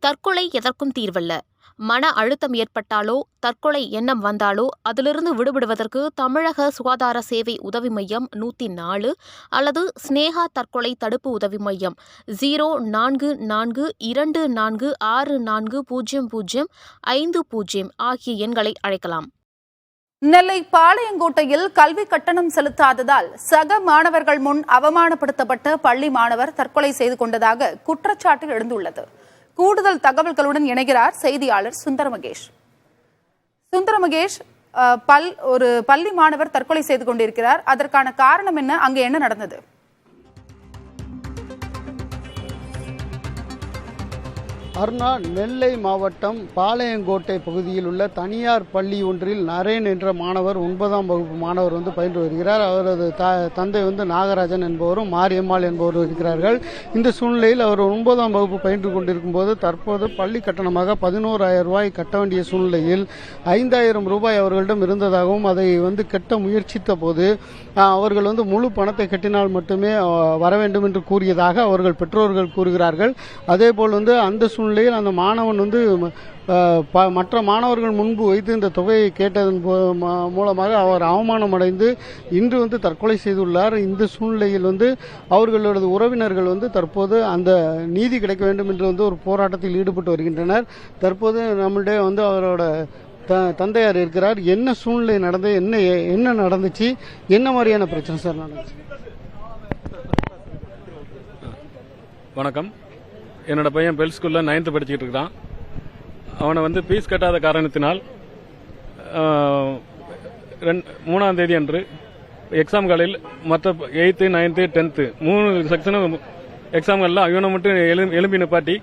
தற்கொலை எதற்கும் தீர்வல்ல. மன அழுத்தம் ஏற்பட்டாலோ தற்கொலை எண்ணம் வந்தாலோ அதிலிருந்து விடுபடுவதற்கு தமிழக சுகாதார சேவை உதவி மையம் 104 அல்லது ஸ்னேகா தற்கொலை தடுப்பு உதவி மையம் 0442464050 ஆகிய எண்களை அழைக்கலாம். நெல்லை பாளையங்கோட்டையில் கல்வி கட்டணம் செலுத்தாததால் சக மாணவர்கள் முன் அவமானப்படுத்தப்பட்ட பள்ளி மாணவர் தற்கொலை செய்து கொண்டதாக குற்றச்சாட்டு எழுந்துள்ளது. கூடுதல் தகவல்களுடன் இணைகிறார் செய்தியாளர் சுந்தரமகேஷ். ஒரு பள்ளி மாணவர் தற்கொலை செய்து கொண்டிருக்கிறார். அதற்கான காரணம் என்ன? அங்கு என்ன நடந்தது? அருணா, நெல்லை மாவட்டம் பாளையங்கோட்டை பகுதியில் உள்ள தனியார் பள்ளி ஒன்றில் நரேன் என்ற மாணவர் 9ஆம் வகுப்பு மாணவர் பயின்று வருகிறார். அவரது தந்தை நாகராஜன் என்பவரும் மாரியம்மாள் என்பவரும் இருக்கிறார்கள். இந்த சூழ்நிலையில் அவர் 9ஆம் வகுப்பு பயின்று கொண்டிருக்கும் போது தற்போது பள்ளி கட்டணமாக 11,000 ரூபாய் கட்ட வேண்டிய சூழ்நிலையில் 5,000 ரூபாய் அவர்களிடம் இருந்ததாகவும் அதை கட்ட முயற்சித்த போது அவர்கள் முழு பணத்தை கட்டினால் மட்டுமே வர வேண்டும் என்று கூறியதாக அவர்கள் பெற்றோர்கள் கூறுகிறார்கள். அதேபோல் அந்த சூழ்நிலையில் அந்த மாணவன் மற்ற மாணவர்கள் முன்பு வைத்து இந்த தொகையை கேட்டதன் மூலமாக அவர் அவமானம் அடைந்து இன்று தற்கொலை செய்துள்ளார். இந்த சூழ்நிலையில் அவர்களது உறவினர்கள் தற்போது அந்த நீதி கிடைக்க வேண்டும் என்று ஒரு போராட்டத்தில் ஈடுபட்டு வருகின்றனர். தற்போது நம்மளுடைய அவரோட தந்தையார் இருக்கிறார். என்ன சூழ்நிலை நடந்து என்ன நடந்துச்சு, என்ன மாதிரியான பிரச்சனை சார் நடந்துச்சு? வணக்கம். என்னோட பையன் பெல் ஸ்கூல்ல 9th படிச்சுட்டு இருக்கான். அவனை ஃபீஸ் கட்டாத காரணத்தினால் 3ஆம் தேதி அன்று எக்ஸாம் காலையில் மற்ற 8th, 9th, 10th 3 செக்ஷனும் எக்ஸாம்கள்லாம் இவனை மட்டும் எழுப்பி நிப்பாட்டி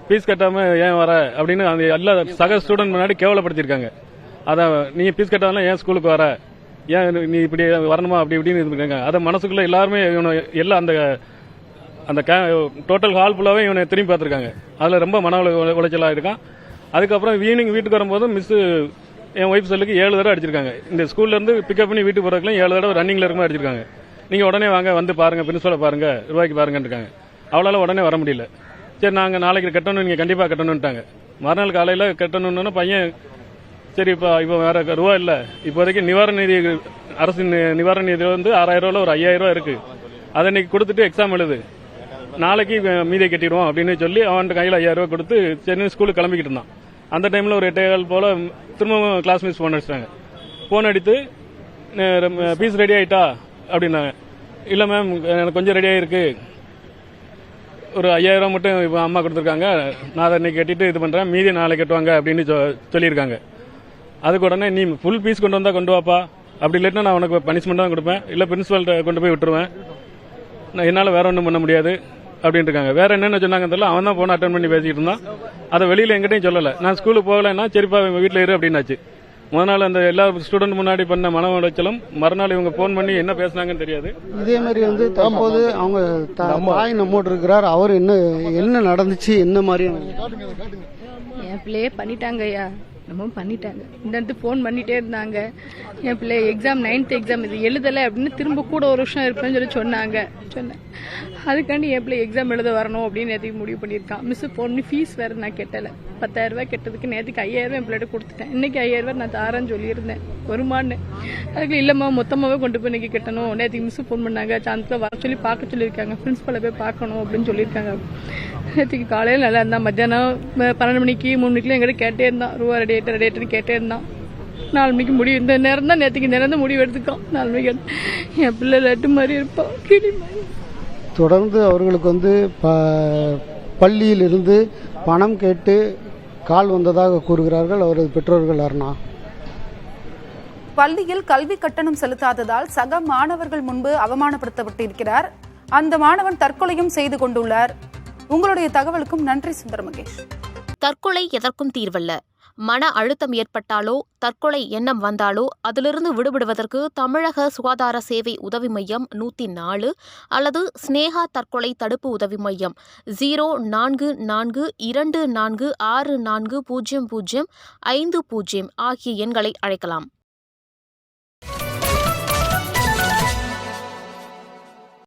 ஃபீஸ் கட்டாம ஏன் வர அப்படின்னு அந்த எல்லா சக ஸ்டூடெண்ட் முன்னாடி கேவலப்படுத்திருக்காங்க. அதான் நீ ஃபீஸ் கட்டாம ஏன் ஸ்கூலுக்கு வர, ஏன் நீ இப்படி வரணுமா அப்படி இப்படின்னு இருக்காங்க. அதை மனசுக்குள்ள எல்லாருமே எல்லாம் அந்த டோட்டல் ஹால் ஃபுல்லாவே இவனை திரும்பி பார்த்திருக்காங்க. அதுல ரொம்ப மன உளைச்சலா இருக்கான். அதுக்கப்புறம் ஈவினிங் வீட்டுக்கு வரும்போது மிஸ் என் ஒய்ஃப் செல்லுக்கு 7 தடவை அடிச்சிருக்காங்க. இந்த ஸ்கூல்ல இருந்து பிக்கப் பண்ணி வீட்டுக்கு போறதுக்குலாம் 7 தடவை ரன்னிங்ல இருக்கும்போது அடிச்சிருக்காங்க. நீங்க உடனே வாங்க பாருங்க, பிரின்சிபலை பாருங்க, ரூபாய்க்கு பாருங்கன்னு இருக்காங்க. அவளால உடனே வர முடியல. சரி நாங்க நாளைக்கு கட்டணும், நீங்க கண்டிப்பா கட்டணும்ட்டாங்க. மறுநாள் காலையில கட்டணும்னு பையன் சரி இப்போ வேற ரூபா இல்ல, இப்போதைக்கு நிவாரண நிதி அரசு நிவாரண நிதி 6,000 ரூபாய் ஒரு 5,000 ரூபாய் இருக்கு, அதை இன்னைக்கு கொடுத்துட்டு எக்ஸாம் எழுது, நாளைக்கு மீதியை கட்டிடுவோம் அப்படின்னு சொல்லி அவன் கையில் 5,000 ரூபாய் கொடுத்து சென்னை ஸ்கூலுக்கு கிளம்பிக்கிட்டு இருந்தான். அந்த டைம்ல ஒரு 8:15 போல திரும்பவும் கிளாஸ் மிஸ் போன் அடிச்சிட்டாங்க. போன் அடித்து பீஸ் ரெடி ஆயிட்டா அப்படின்னாங்க. இல்ல மேம் எனக்கு கொஞ்சம் ரெடி ஆயிருக்கு, ஒரு 5,000 ரூபாய் மட்டும் இப்போ அம்மா கொடுத்துருக்காங்க, நான் அதை இன்னைக்கு கட்டிட்டு இது பண்றேன், மீதி நாளைக்கு கட்டுவாங்க அப்படின்னு சொல்லியிருக்காங்க. அதுக்கு உடனே நீ ஃபுல் பீஸ் கொண்டு வந்தா கொண்டு வாப்பா, அப்படி இல்லைன்னா நான் உனக்கு பனிஷ்மெண்ட் தான் கொடுப்பேன், இல்ல பிரின்சிபல்கிட்ட கொண்டு போய் விட்டுருவேன், என்னால வேற ஒன்றும் பண்ண முடியாது அப்படின்னு இருக்காங்க. வேற என்னென்ன சொன்னாங்க தெரியல. அவன் தான் போன அட்டன் பண்ணி பேசிட்டு இருந்தான். அதை வெளியில எங்கிட்டையும் சொல்லல. நான் ஸ்கூலுக்கு போகலன்னா சரிப்பா வீட்டில் இரு அப்படின்னாச்சு. முதல் நாள் அந்த எல்லா ஸ்டூடெண்ட் முன்னாடி பண்ண மன உளைச்சலும், மறுநாள் இவங்க போன் பண்ணி என்ன பேசினாங்கன்னு தெரியாது. இதே மாதிரி தற்போது அவங்க தாய் நம்மோடு இருக்கிறார். அவர் என்ன நடந்துச்சு, என்ன மாதிரி என் பிள்ளையே பண்ணிட்டாங்க ஐயா, நம்ம பண்ணிட்டாங்க. இந்த போன் பண்ணிட்டே இருந்தாங்க. என் பிள்ளை எக்ஸாம் 9th எக்ஸாம் இது எழுதலை அப்படின்னு திரும்ப கூட ஒரு வருஷம் இருப்பேன்னு சொன்னேன். அதுக்காண்டி என் பிள்ளை எக்ஸாம் எழுத வரணும் அப்படின்னு நேற்றுக்கு முடிவு பண்ணியிருக்கான். மிஸ் போன் பண்ணி ஃபீஸ் வேற நான் கெட்டலை. 10,000 ரூபாய் கெட்டதுக்கு நேற்றுக்கு 5,000 ரூபாய் என் பிள்ளைகிட்ட கொடுத்துட்டேன். இன்னைக்கு 5,000 ரூபாய் நான் தாரேன்னு சொல்லியிருந்தேன் வருமானு. அதுக்கு இல்லம்மா மொத்தமாவே கொண்டு போய் இன்னைக்கு கட்டணும். நேற்றுக்கு மிஸ் போன் பண்ணாங்க, சாந்தில் வர சொல்லி பார்க்க சொல்லியிருக்காங்க, பிரின்சிபலை போய் பார்க்கணும் அப்படின்னு சொல்லியிருக்காங்க. நேற்றுக்கு காலையில் நல்லா இருந்தான். மத்தியானம் 12 மணிக்கு 3 மணிக்குலாம் எங்கிட்ட கேட்டே இருந்தான், ரூபா ரெடியேட்டர் கேட்டே இருந்தான். 4 மணிக்கு முடிவு, இந்த நேரம் தான் நேற்றுக்கு நேரம் தான் முடிவு எடுத்துக்கான். 4 மணிக்கு என் பிள்ளை லட்டு மாதிரி இருப்பான், கிளி மாதிரி. தொடர்ந்து அவர்களுக்கு பள்ளியில் இருந்து பணம் கேட்டு கால் வந்ததாக கூறுகிறார்கள் அவரது பெற்றோர்கள். அருணா, பள்ளியில் கல்வி கட்டணம் செலுத்தாததால் சக மாணவர்கள் முன்பு அவமானப்படுத்தப்பட்டிருக்கிறார். அந்த மாணவன் தற்கொலையும் செய்து கொண்டுள்ளார். உங்களுடைய தகவலுக்கும் நன்றி சுந்தரமகேஷ். தற்கொலை எதற்கும் தீர்வல்ல. மன அழுத்தம் ஏற்பட்டாலோ தற்கொலை எண்ணம் வந்தாலோ அதிலிருந்து விடுபடுவதற்கு தமிழக சுகாதார சேவை உதவி மையம் 104 அல்லது ஸ்னேகா தற்கொலை தடுப்பு உதவி மையம் 0442464050 ஆகிய எண்களை அழைக்கலாம்.